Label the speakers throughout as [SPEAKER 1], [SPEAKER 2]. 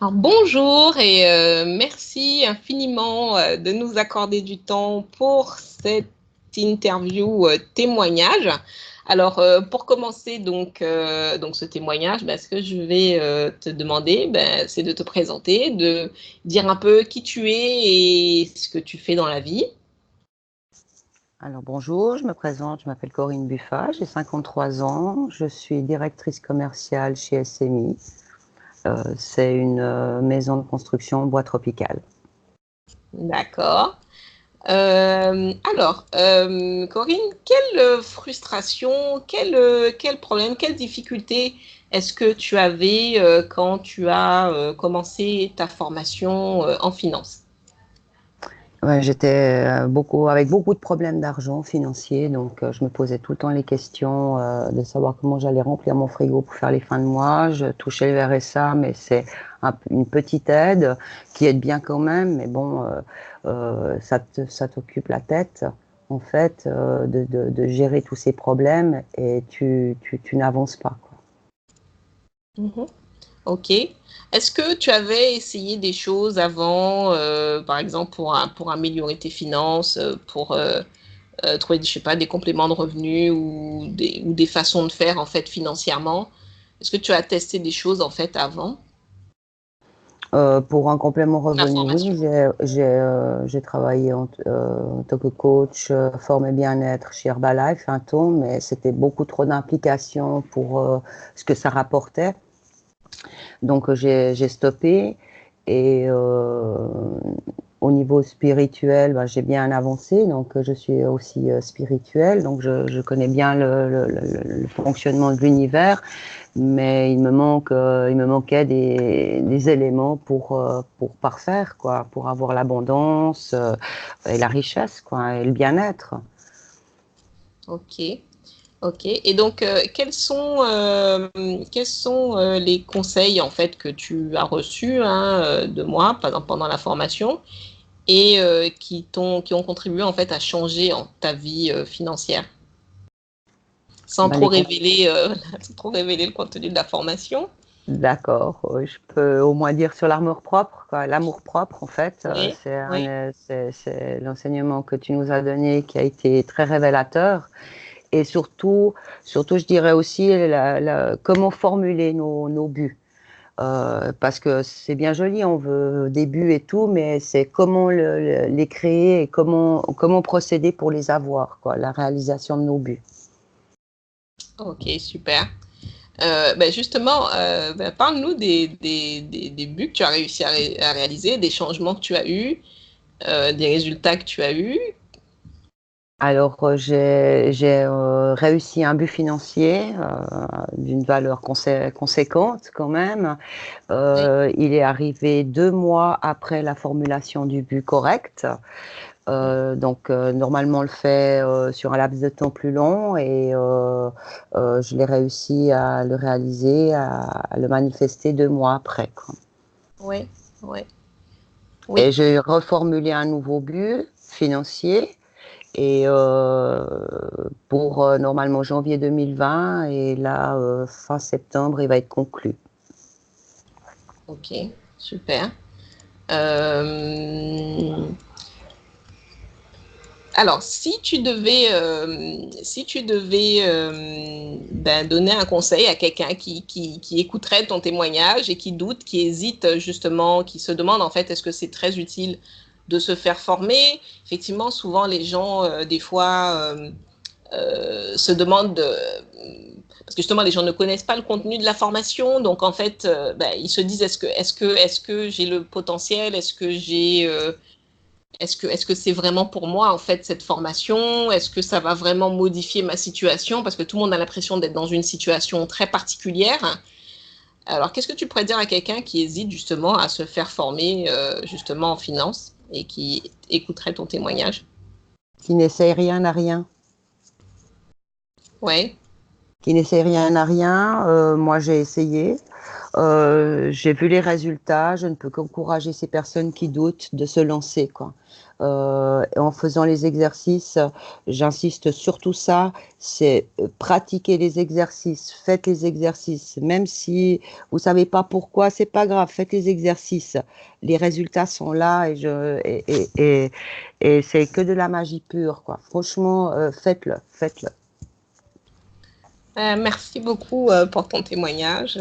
[SPEAKER 1] Alors, bonjour et merci infiniment de nous accorder du temps pour cette interview témoignage. Alors, pour commencer donc ce témoignage, ce que je vais te demander, c'est de te présenter, de dire un peu qui tu es et ce que tu fais dans la vie.
[SPEAKER 2] Alors bonjour, je me présente, je m'appelle Corinne Buffat, j'ai 53 ans, je suis directrice commerciale chez SMI. C'est une maison de construction bois tropical.
[SPEAKER 1] D'accord. Corinne, quelle frustration, quel problème, quelle difficulté est-ce que tu avais quand tu as commencé ta formation en finance?
[SPEAKER 2] Ouais, j'étais avec beaucoup de problèmes d'argent financier, donc je me posais tout le temps les questions de savoir comment j'allais remplir mon frigo pour faire les fins de mois. Je touchais le RSA, mais c'est une petite aide qui aide bien quand même, mais bon, ça t'occupe la tête en fait de gérer tous ces problèmes et tu n'avances pas, quoi.
[SPEAKER 1] Mhm. Ok. Est-ce que tu avais essayé des choses avant, par exemple pour améliorer tes finances, pour trouver, je sais pas, des compléments de revenus ou des façons de faire en fait financièrement? Est-ce que tu as testé des choses en fait avant
[SPEAKER 2] Pour un complément
[SPEAKER 1] la
[SPEAKER 2] revenu, oui,
[SPEAKER 1] formation?
[SPEAKER 2] j'ai travaillé en tant que coach forme et bien-être chez Herbalife un temps, mais c'était beaucoup trop d'implications pour ce que ça rapportait. Donc j'ai stoppé et au niveau spirituel, j'ai bien avancé, donc je suis aussi spirituelle, donc je connais bien le fonctionnement de l'univers, mais il me manquait des éléments pour parfaire, quoi, pour avoir l'abondance et la richesse, quoi, et le bien-être.
[SPEAKER 1] Ok, ok. Et donc, quels sont les conseils en fait que tu as reçus hein, de moi pendant la formation et qui ont contribué en fait à changer ta vie financière, sans
[SPEAKER 2] Ben,
[SPEAKER 1] trop révéler, sans trop révéler le contenu de la formation?
[SPEAKER 2] d'accord, je peux au moins dire sur l'amour propre, quoi. L'amour propre, en fait,
[SPEAKER 1] Oui, oui.
[SPEAKER 2] c'est l'enseignement que tu nous as donné qui a été très révélateur. Et surtout, je dirais aussi comment formuler nos buts. Parce que c'est bien joli, on veut des buts et tout, mais c'est comment les créer et comment procéder pour les avoir, quoi, la réalisation de nos buts.
[SPEAKER 1] Ok, super. Justement, parle-nous des buts que tu as réussi à réaliser, des changements que tu as eus, des résultats que tu as eus.
[SPEAKER 2] Alors, j'ai réussi un but financier d'une valeur conséquente quand même.
[SPEAKER 1] Oui.
[SPEAKER 2] Il est arrivé 2 mois après la formulation du but correct. Donc, normalement, on le fait sur un laps de temps plus long et je l'ai réussi à le réaliser, à le manifester 2 mois après, quoi.
[SPEAKER 1] Oui, oui,
[SPEAKER 2] Et
[SPEAKER 1] oui.
[SPEAKER 2] j'ai reformulé un nouveau but financier et pour normalement janvier 2020 et là, fin septembre, il va être conclu.
[SPEAKER 1] Ok, super. Euh, alors, si tu devais donner un conseil à quelqu'un qui écouterait ton témoignage et qui doute, qui hésite justement, qui se demande en fait est-ce que c'est très utile de se faire former. Effectivement, souvent les gens, des fois, se demandent parce que justement les gens ne connaissent pas le contenu de la formation, donc en fait, ils se disent est-ce que j'ai le potentiel, est-ce que c'est vraiment pour moi en fait cette formation? Est-ce que ça va vraiment modifier ma situation? Parce que tout le monde a l'impression d'être dans une situation très particulière. Alors, qu'est-ce que tu pourrais dire à quelqu'un qui hésite justement à se faire former justement en finance et qui écouterait ton témoignage?
[SPEAKER 2] Qui n'essaye rien n'a rien.
[SPEAKER 1] Ouais,
[SPEAKER 2] Qui n'essaye rien n'a rien. Moi, j'ai essayé. J'ai vu les résultats, je ne peux qu'encourager ces personnes qui doutent de se lancer, quoi. En faisant les exercices, j'insiste sur tout ça, c'est pratiquer les exercices, faites les exercices, même si vous savez pas pourquoi, c'est pas grave, faites les exercices. Les résultats sont là et c'est que de la magie pure, quoi. Franchement, faites-le, faites-le.
[SPEAKER 1] Merci beaucoup pour ton témoignage,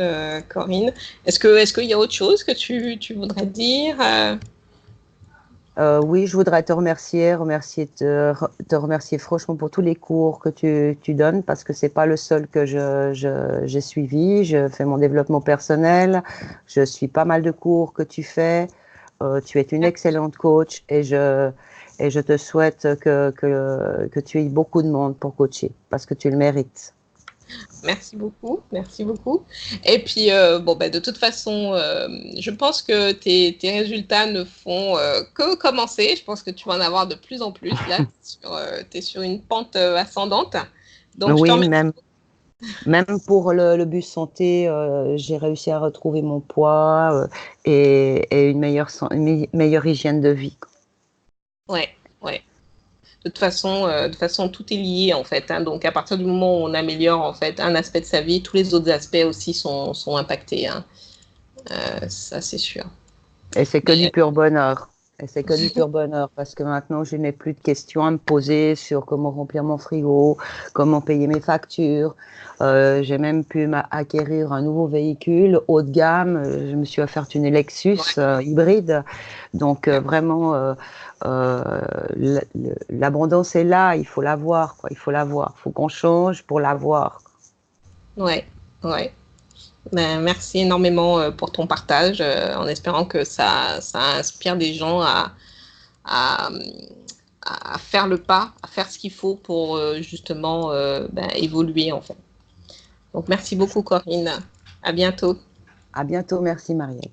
[SPEAKER 1] Corinne. Est-ce qu'il y a autre chose que tu voudrais dire
[SPEAKER 2] Oui, je voudrais te remercier, te remercier franchement pour tous les cours que tu donnes parce que c'est pas le seul que j'ai suivi. Je fais mon développement personnel. Je suis pas mal de cours que tu fais. Tu es une excellente coach et je te souhaite que tu aies beaucoup de monde pour coacher parce que tu le mérites.
[SPEAKER 1] Merci beaucoup, merci beaucoup. Et puis, bon, ben, de toute façon, je pense que tes résultats ne font que commencer. Je pense que tu vas en avoir de plus en plus. Là, tu es sur une pente ascendante. Donc, je t'en
[SPEAKER 2] Oui,
[SPEAKER 1] remercie.
[SPEAKER 2] même pour le bus santé, j'ai réussi à retrouver mon poids et une meilleure hygiène de vie.
[SPEAKER 1] Ouais, ouais. De toute façon, tout est lié en fait. Hein. Donc, à partir du moment où on améliore en fait un aspect de sa vie, tous les autres aspects aussi sont impactés. Hein. Ça, c'est sûr.
[SPEAKER 2] Et c'est que du
[SPEAKER 1] Mais,
[SPEAKER 2] pur bonheur. Et c'est que du pur bonheur parce que maintenant, je n'ai plus de questions à me poser sur comment remplir mon frigo, comment payer mes factures. J'ai même pu acquérir un nouveau véhicule haut de gamme. Je me suis offert une Lexus
[SPEAKER 1] ouais,
[SPEAKER 2] hybride. Donc, vraiment, l'abondance est là. Il faut la voir, quoi. Il faut la voir. Il faut qu'on change pour la voir.
[SPEAKER 1] ouais, ouais. Ben, merci énormément pour ton partage, en espérant que ça inspire des gens à, à faire le pas, à faire ce qu'il faut pour justement ben, évoluer en fait. Donc merci beaucoup Corinne. À bientôt.
[SPEAKER 2] À bientôt. Merci, Marielle.